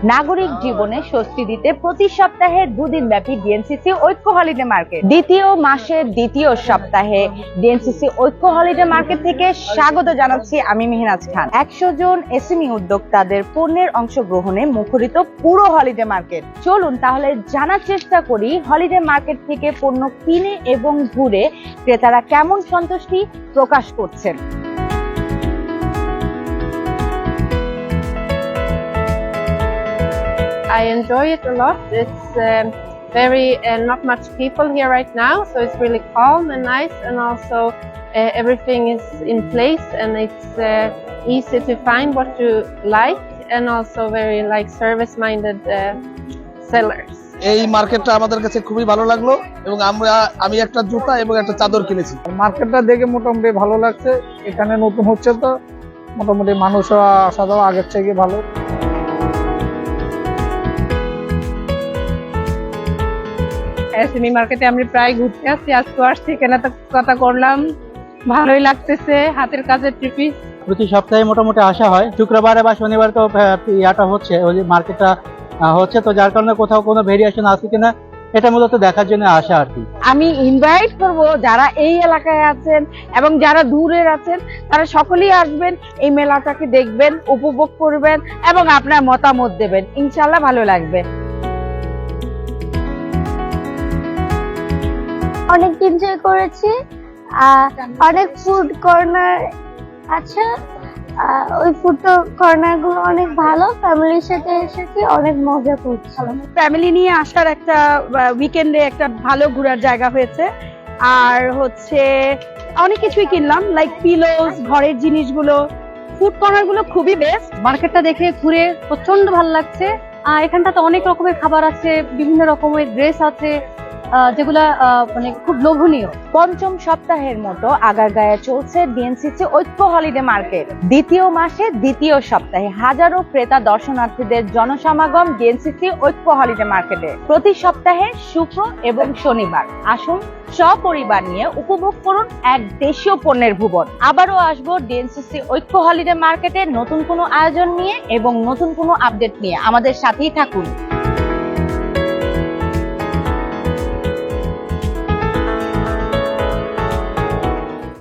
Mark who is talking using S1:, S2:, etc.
S1: নাগরিক জীবনে স্বস্তি দিতে প্রতি সপ্তাহে 2 দিন ব্যাপী ডিএনসিসি ঐক্য হলিডে মার্কেট। দ্বিতীয় মাসের দ্বিতীয় সপ্তাহে ডিএনসিসি ঐক্য হলিডে মার্কেট থেকে স্বাগত জানাচ্ছি আমি মেহনাজ খান। 100 জন এসএমই উদ্যোক্তাদের পণ্যের অংশগ্রহণে মুখরিত পুরো হলিডে মার্কেট। চলুন তাহলে জানার চেষ্টা করি হলিডে মার্কেট থেকে পণ্য কিনে এবং ঘুরে ক্রেতারা কেমন সন্তুষ্টি প্রকাশ করছেন।
S2: I enjoy it a lot. It's very not much people here right now, so it's really calm and nice, and also everything is in place and it's easy to find what you like, and also very service-minded sellers.
S3: এই মার্কেটটা আমাদের কাছে খুবই ভালো লাগলো এবং আমি একটা জুতা এবং একটা চাদর কিনেছি।
S4: মার্কেটটা দেখে মোটামুটি ভালো লাগছে। এখানে নতুন হচ্ছে তো মোটামুটি মানুষ আসা যাওয়া আগের থেকে ভালো।
S2: এসএমই মার্কেটে আমি প্রায় ঘুরতে আসছি, আজকে আসছি কেনাকাটা করলাম, ভালোই লাগতেছে। হাতের কাজের ট্রিপিস
S5: প্রতি সপ্তাহে মোটামুটি আসা হয়, শুক্রবারে বা শনিবারে তো ইয়াটা হচ্ছে, ওই মার্কেটটা হচ্ছে, তো যার কারণে কোথাও কোনো ভেরিয়েশন আছে কিনা এটা মূলত দেখার জন্য আসা আর কি।
S1: আমি ইনভাইট করব যারা এই এলাকায় আছেন এবং যারা দূরের আছেন তারা সকলেই আসবেন, এই মেলাটাকে দেখবেন, উপভোগ করবেন এবং আপনার মতামত দেবেন, ইনশাআল্লাহ ভালো লাগবে।
S6: অনেক এনজয় করেছি, অনেক ফুড কর্নার আছে, ওই ফুড কর্নার গুলো অনেক ভালো। ফ্যামিলির সাথে এসেছি, অনেক মজা করছিলাম।
S1: ফ্যামিলি নিয়ে আসার একটা উইকেন্ডে একটা ভালো ঘোরার জায়গা হয়েছে। আর হচ্ছে অনেক কিছুই কিনলাম, লাইক পিলোস, ঘরের জিনিসগুলো। ফুড কর্নার গুলো খুবই বেস্ট।
S7: মার্কেটটা দেখে ঘুরে প্রচন্ড ভালো লাগছে। এখানটাতে অনেক রকমের খাবার আছে, বিভিন্ন রকমের ড্রেস আছে, যেগুলা মানে খুব লোভনীয়।
S1: পঞ্চম সপ্তাহের মতো আগারগাঁয়ে চলছে ডিএনসিসি ঐক্য হলিডে মার্কেট। দ্বিতীয় মাসে দ্বিতীয় সপ্তাহে হাজারো ক্রেতা দর্শনার্থীদের জনসমাগম ডিএনসিসি ঐক্য হলিডে মার্কেটে। প্রতি সপ্তাহে শুক্র এবং শনিবার আসুন, সপরিবার নিয়ে উপভোগ করুন এক দেশীয় পণ্যের ভুবন। আবারও আসবো ডিএনসিসি ঐক্য হলিডে মার্কেটে নতুন কোনো আয়োজন নিয়ে এবং নতুন কোনো আপডেট নিয়ে। আমাদের সাথেই থাকুন।